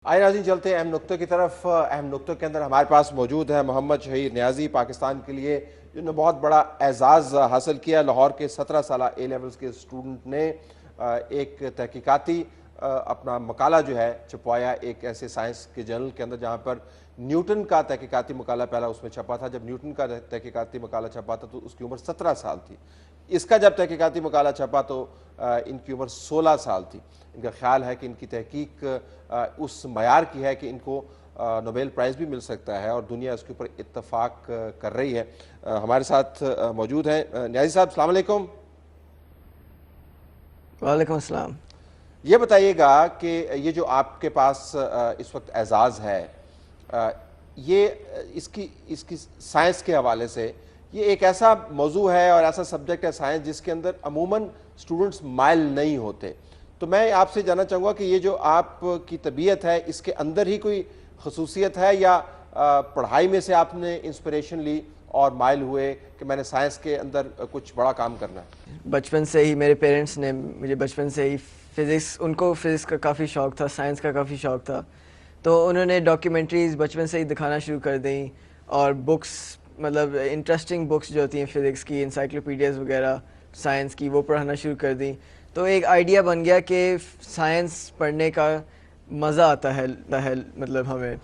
آئے ناظرین چلتے ہیں اہم نقطے کی طرف۔ اہم نقطے کے اندر ہمارے پاس موجود ہے محمد شہیر نیازی، پاکستان کے لیے جنہوں نے بہت بڑا اعزاز حاصل کیا۔ لاہور کے 17 سالہ اے لیولز کے اسٹوڈنٹ نے ایک تحقیقاتی اپنا مقالہ جو ہے چھپوایا ایک ایسے سائنس کے جرنل کے اندر جہاں پر نیوٹن کا تحقیقاتی مقالہ پہلا اس میں چھپا تھا۔ جب نیوٹن کا تحقیقاتی مقالہ چھپا تھا تو اس کی عمر 17 سال تھی۔ اس کا جب تحقیقاتی مقالہ چھپا تو ان کی عمر 16 سال تھی۔ ان کا خیال ہے کہ ان کی تحقیق اس معیار کی ہے کہ ان کو نوبیل پرائز بھی مل سکتا ہے اور دنیا اس کے اوپر اتفاق کر رہی ہے۔ ہمارے ساتھ موجود ہیں نیازی صاحب، السلام علیکم۔ وعلیکم السلام۔ یہ بتائیے گا کہ یہ جو آپ کے پاس اس وقت اعزاز ہے، یہ اس کی سائنس کے حوالے سے یہ ایک ایسا موضوع ہے اور ایسا سبجیکٹ ہے سائنس جس کے اندر عموماً اسٹوڈنٹس مائل نہیں ہوتے، تو میں آپ سے جاننا چاہوں گا کہ یہ جو آپ کی طبیعت ہے اس کے اندر ہی کوئی خصوصیت ہے یا پڑھائی میں سے آپ نے انسپریشن لی اور مائل ہوئے کہ میں نے سائنس کے اندر کچھ بڑا کام کرنا ہے؟ بچپن سے ہی میرے پیرنٹس نے مجھے بچپن سے ہی ان کو فزکس کا کافی شوق تھا، سائنس کا کافی شوق تھا، تو انہوں نے ڈاکیومنٹریز بچپن سے ہی دکھانا شروع کر دیں اور بکس، مطلب انٹرسٹنگ بکس جو ہوتی ہیں فزکس کی، انسائکلوپیڈیاز وغیرہ سائنس کی، وہ پڑھانا شروع کر دیں۔ تو ایک آئیڈیا بن گیا کہ سائنس پڑھنے کا مزہ آتا ہے مطلب ہمیں۔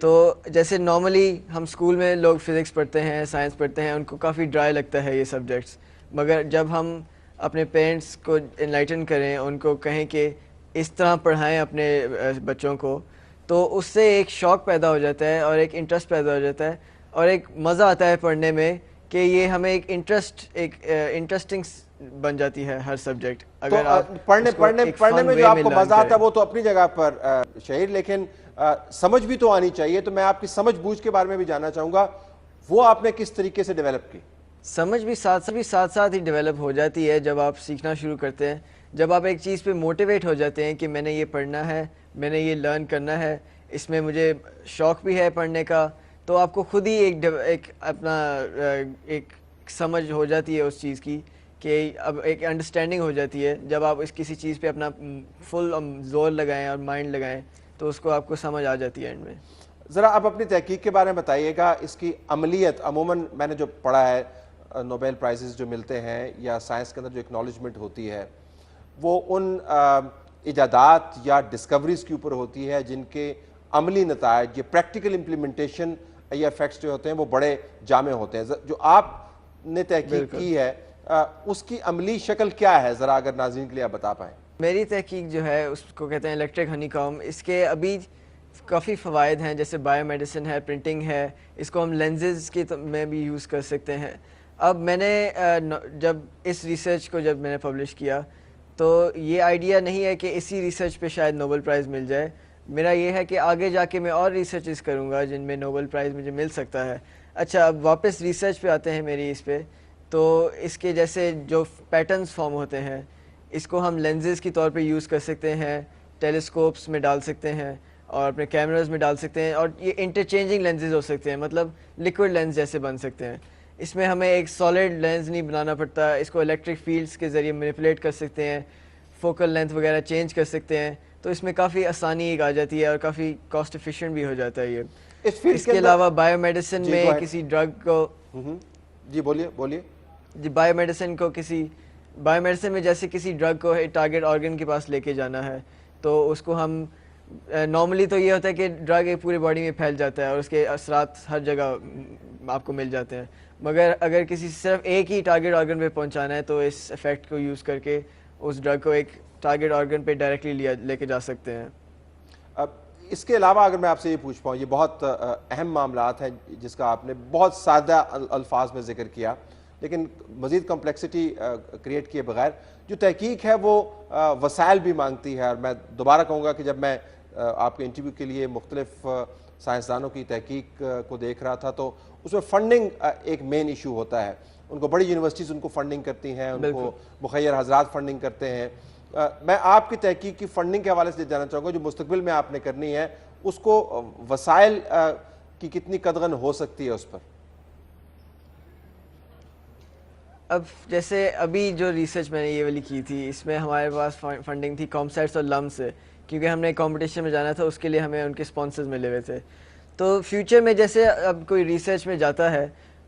تو جیسے نارملی ہم اسکول میں لوگ فزکس پڑھتے ہیں، سائنس پڑھتے ہیں، ان کو کافی ڈرائی لگتا ہے یہ سبجیکٹس، مگر جب ہم اپنے پیرنٹس کو انلائٹن کریں، ان کو کہیں کہ اس طرح پڑھائیں اپنے بچوں کو، تو اس سے ایک شوق پیدا ہو جاتا ہے اور ایک انٹرسٹ پیدا ہو جاتا ہے اور ایک مزہ آتا ہے پڑھنے میں کہ یہ ہمیں ایک انٹرسٹنگ بن جاتی ہے ہر سبجیکٹ۔ اگر آپ پڑھنے میں جو آپ کو مزہ آتا ہے وہ تو اپنی جگہ پر شہیر، لیکن سمجھ بھی تو آنی چاہیے، تو میں آپ کی سمجھ بوجھ کے بارے میں بھی جاننا چاہوں گا، وہ آپ نے کس طریقے سے ڈیولپ کی؟ سمجھ بھی ساتھ ہی ڈیولپ ہو جاتی ہے جب آپ سیکھنا شروع کرتے ہیں، جب آپ ایک چیز پہ موٹیویٹ ہو جاتے ہیں کہ میں نے یہ پڑھنا ہے، میں نے یہ لرن کرنا ہے، اس میں مجھے شوق بھی ہے پڑھنے کا، تو آپ کو خود ہی ایک اپنا ایک سمجھ ہو جاتی ہے اس چیز کی، کہ اب ایک انڈرسٹینڈنگ ہو جاتی ہے۔ جب آپ کسی چیز پہ اپنا فل زور لگائیں اور مائنڈ لگائیں تو اس کو آپ کو سمجھ آ جاتی ہے اینڈ میں۔ ذرا آپ اپنی تحقیق کے بارے میں بتائیے گا، اس کی عملیت عموماً میں نے جو پڑھا ہے، نوبیل پرائزز جو ملتے ہیں یا سائنس کے اندر جو اکنالجمنٹ ہوتی ہے وہ ان ایجادات یا ڈسکوریز کے اوپر ہوتی ہے جن کے عملی نتائج، یہ پریکٹیکل امپلیمنٹیشن یا ایفیکٹس جو ہوتے ہیں وہ بڑے جامع ہوتے ہیں۔ جو آپ نے تحقیق کی ہے اس کی عملی شکل کیا ہے، ذرا اگر ناظرین کے لیے آپ بتا پائیں۔ میری تحقیق جو ہے اس کو کہتے ہیں الیکٹرک ہنی کام۔ اس کے ابھی کافی فوائد ہیں، جیسے بایو میڈیسن ہے، پرنٹنگ ہے، اس کو ہم لینزز کے میں بھی یوز کر سکتے ہیں۔ اب میں نے جب اس ریسرچ کو میں نے پبلش کیا تو یہ آئیڈیا نہیں ہے کہ اسی ریسرچ پہ شاید نوبل پرائز مل جائے، میرا یہ ہے کہ آگے جا کے میں اور ریسرچز کروں گا جن میں نوبل پرائز مجھے مل سکتا ہے۔ اچھا، اب واپس ریسرچ پہ آتے ہیں میری اس پہ، تو اس کے جیسے جو پیٹرنز فارم ہوتے ہیں اس کو ہم لینزز کی طور پہ یوز کر سکتے ہیں، ٹیلیسکوپس میں ڈال سکتے ہیں اور اپنے کیمراز میں ڈال سکتے ہیں، اور یہ انٹرچینجنگ لینزز ہو سکتے ہیں، مطلب لیکوڈ لینز جیسے بن سکتے ہیں۔ اس میں ہمیں ایک سالڈ لینز نہیں بنانا پڑتا، اس کو الیکٹرک فیلڈس کے ذریعے مینیپولیٹ کر سکتے ہیں، فوکل لینتھ وغیرہ چینج کر سکتے ہیں، تو اس میں کافی آسانی ایک آ جاتی ہے اور کافی کاسٹ ایفیشینٹ بھی ہو جاتا ہے یہ۔ اس کے علاوہ بایو میڈیسن میں کسی ڈرگ کو جی بولیے بایو میڈیسن میں جیسے کسی ڈرگ کو ٹارگیٹ آرگن کے پاس لے کے جانا ہے، تو اس کو ہم نارملی تو یہ ہوتا ہے کہ ڈرگ ایک پوری باڈی میں پھیل جاتا ہے اور اس کے اثرات ہر جگہ آپ کو مل جاتے ہیں، مگر اگر کسی صرف ایک ہی ٹارگیٹ آرگن پہ پہنچانا ہے تو اس ایفیکٹ کو یوز کر کے اس ڈرگ کو ایک ٹارگیٹ آرگن پہ ڈائریکٹلی لے کے جا سکتے ہیں۔ اب اس کے علاوہ اگر میں آپ سے یہ پوچھ پاؤں، یہ بہت اہم معاملات ہیں جس کا آپ نے بہت سادہ الفاظ میں ذکر کیا، لیکن مزید کمپلیکسٹی کریٹ کیے بغیر جو تحقیق ہے وہ وسائل بھی مانگتی ہے، اور میں دوبارہ کہوں گا کہ جب میں آپ کے انٹرویو کے لیے مختلف سائنسدانوں کی تحقیق کو دیکھ رہا تھا تو اس میں فنڈنگ ایک مین ایشو ہوتا ہے۔ ان کو بڑی یونیورسٹیز ان کو فنڈنگ کرتی ہیں، ان کو مخیر حضرات فنڈنگ کرتے ہیں۔ میں آپ کی تحقیق کی فنڈنگ کے حوالے سے جاننا چاہوں گا جو مستقبل میں آپ نے کرنی ہے، اس کو وسائل کی کتنی قدغن ہو سکتی ہے اس پر؟ اب جیسے ابھی جو ریسرچ میں نے یہ والی کی تھی، اس میں ہمارے پاس فنڈنگ تھی کامسیٹس اور لم سے، کیونکہ ہم نے کمپٹیشن میں جانا تھا، اس کے لیے ہمیں ان کے اسپانسرز ملے ہوئے تھے. تو فیوچر میں جیسے اب کوئی ریسرچ میں جاتا ہے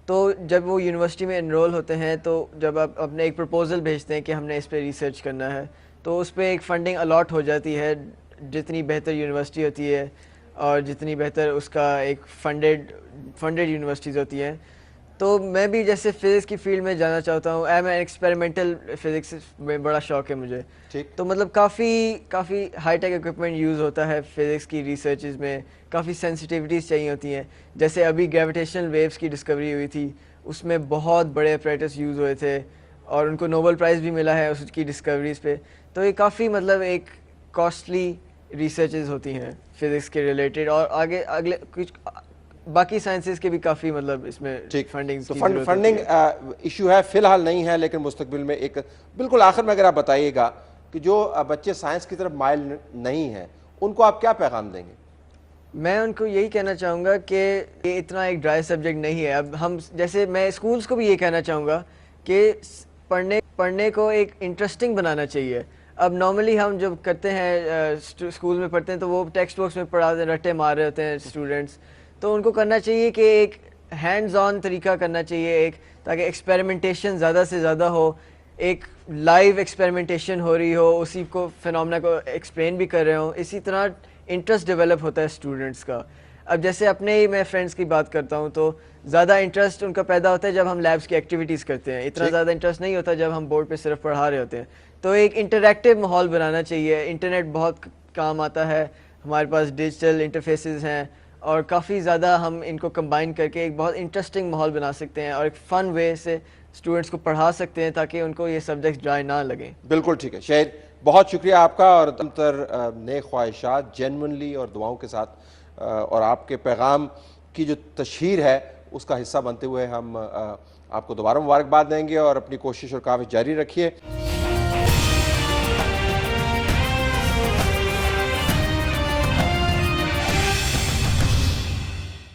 تو جب وہ یونیورسٹی میں انرول ہوتے ہیں تو جب آپ اپنے ایک پرپوزل بھیجتے ہیں کہ ہم نے اس پہ ریسرچ کرنا ہے تو اس پہ ایک فنڈنگ الاٹ ہو جاتی ہے. جتنی بہتر یونیورسٹی ہوتی ہے اور جتنی بہتر اس کا ایک فنڈیڈ یونیورسٹیز ہوتی ہیں. تو میں بھی جیسے فزکس کی فیلڈ میں جانا چاہتا ہوں. ایم ایکسپیریمنٹل فزکس میں بڑا شوق ہے مجھے. تو مطلب کافی ہائی ٹیک اکوپمنٹ یوز ہوتا ہے فزکس کی ریسرچز میں. کافی سینسٹیوٹیز چاہیے ہوتی ہیں. جیسے ابھی گریویٹیشنل ویوز کی ڈسکوری ہوئی تھی, اس میں بہت بڑے اپریٹس یوز ہوئے تھے اور ان کو نوبل پرائز بھی ملا ہے اس کی ڈسکوریز پہ. تو یہ کافی مطلب ایک کاسٹلی ریسرچز ہوتی ہیں فزکس کے ریلیٹڈ, اور آگے اگلے کچھ باقی سائنسز کے بھی کافی مطلب اس میں فنڈنگ ایشو ہے, فی الحال نہیں ہے, لیکن مستقبل میں ایک بالکل آخر میں اگر آپ بتائیے گا کہ جو بچے سائنس کی طرف مائل نہیں ہیں ان کو آپ کیا پیغام دیں گے؟ میں ان کو یہی کہنا چاہوں گا کہ یہ اتنا ایک ڈرائی سبجیکٹ نہیں ہے. اب ہم جیسے میں اسکولس کو بھی یہ کہنا چاہوں گا کہ پڑھنے کو ایک انٹرسٹنگ بنانا چاہیے. اب نارملی ہم جب کرتے ہیں اسکول میں پڑھتے ہیں تو وہ ٹیکسٹ بکس میں پڑھاتے ہیں, رٹے مار رہے ہوتے ہیں اسٹوڈنٹس. تو ان کو کرنا چاہیے کہ ایک ہینڈز آن طریقہ کرنا چاہیے ایک, تاکہ ایکسپیریمنٹیشن زیادہ سے زیادہ ہو, ایک لائیو ایکسپیریمنٹیشن ہو رہی ہو, اسی کو فینومنا کو ایکسپلین بھی کر رہے ہوں. اسی طرح انٹرسٹ ڈیولپ ہوتا ہے اسٹوڈنٹس کا. اب جیسے اپنے ہی میں فرینڈس کی بات کرتا ہوں تو زیادہ انٹرسٹ ان کا پیدا ہوتا ہے جب ہم لیبس کی ایکٹیویٹیز کرتے ہیں. اتنا زیادہ انٹرسٹ نہیں ہوتا جب ہم بورڈ پہ صرف پڑھا رہے ہوتے ہیں. تو ایک انٹریکٹیو ماحول بنانا چاہیے. انٹرنیٹ بہت کام آتا ہے, ہمارے پاس ڈیجیٹل انٹرفیسز ہیں اور کافی زیادہ ہم ان کو کمبائن کر کے ایک بہت انٹرسٹنگ ماحول بنا سکتے ہیں اور ایک فن وے سے اسٹوڈنٹس کو پڑھا سکتے ہیں تاکہ ان کو یہ سبجیکٹس ڈرائی نہ لگیں. بالکل ٹھیک ہے شہید, بہت شکریہ آپ کا, اور تر نیک خواہشات جینونلی اور دعاؤں کے ساتھ, اور آپ کے پیغام کی جو تشہیر ہے اس کا حصہ بنتے ہوئے ہم آپ کو دوبارہ مبارکباد دیں گے, اور اپنی کوشش اور کاوش جاری رکھیے.